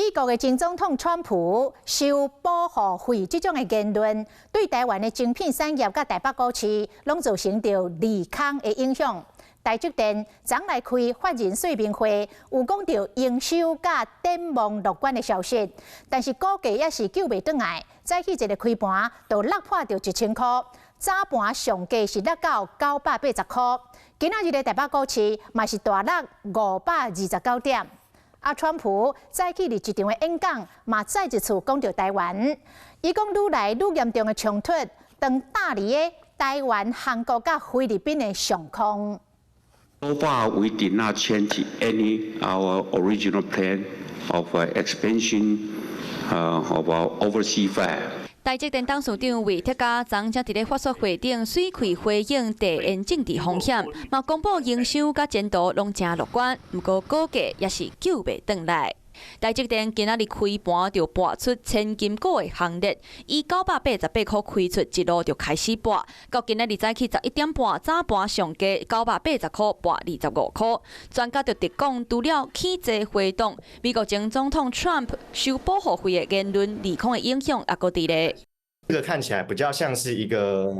美国的前总统川普收保护费这种的言论，对台湾的晶片产业甲台北股市，拢造成着利空的影响。台积电昨来开法人说明会，有讲到营收甲展望乐观的消息，但是股价也是救袂转来。早起一个开盘就落破到1000块，早盘上价是落到980块。今仔日的台北股市嘛是大落529点。川普早起伫一场的演讲，嘛再一次讲到台湾。伊讲愈来愈严重的冲突，当打离的台湾、韩国甲菲律宾的上空。So far, we did not change any our original plan of expansion of our overseas fab. 台积电董事长魏铁家昨才伫咧法说会顶水开回应地缘政治风险，嘛公布营收甲前途拢正乐观，不过股价也是救袂转来。台积电今仔日开盘就拔出千金股的行列，以988块开出，一路就开始拔，到今仔日早起11点半，早盘上价980块，拔25块。专家就直讲，除了经济活动，美国前总统 Trump 收保护费的言论利空的影响也搁伫咧。这个看起来比较像是一个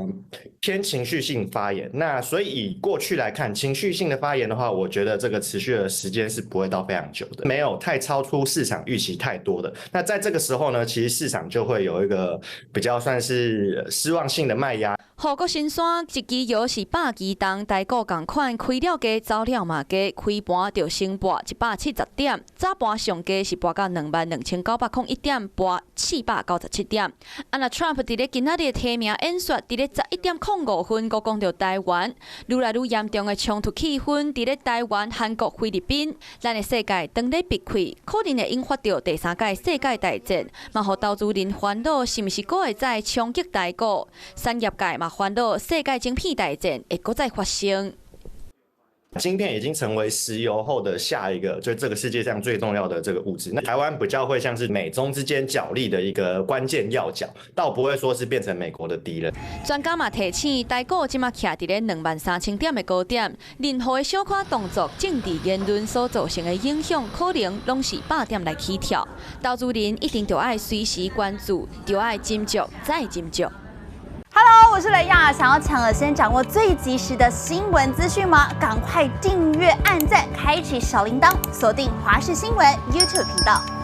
偏情绪性发言，那所以以过去来看，情绪性的发言的话，我觉得这个持续的时间是不会到非常久的，没有太超出市场预期太多的。那在这个时候呢，其实市场就会有一个比较算是失望性的卖压。护国神山一支药是百支重，台股同款开了价，走了嘛价，开盘就升拔170点，早盘上价是拔到22901点，拔497点。那 Trump 伫咧今仔日提名演说，伫咧11点05分，佫讲到台湾愈来愈严重的冲突气氛，伫咧台湾、韩国、菲律宾，咱的世界当咧闭开，可能会引发到第三届世界大战，嘛，互投资人烦恼是毋是佫会再冲击台股？产业界嘛烦恼世界晶片大战会佫再发生。晶片已经成为石油后的下一个，就这个世界上最重要的这个物质。那台湾比较会像是美中之间角力的一个关键要角，倒不会说是变成美国的敌人。专家嘛提醒，台股即马徛伫咧23000点的高点，任何的小可动作、政治言论所造成的影响，可能拢是100点来起跳。投资人一定就要随时关注，就要斟酌再斟酌。Hello， 我是雷亚，想要抢了先掌握最及时的新闻资讯吗？赶快订阅、按赞、开启小铃铛，锁定华视新闻 YouTube 频道。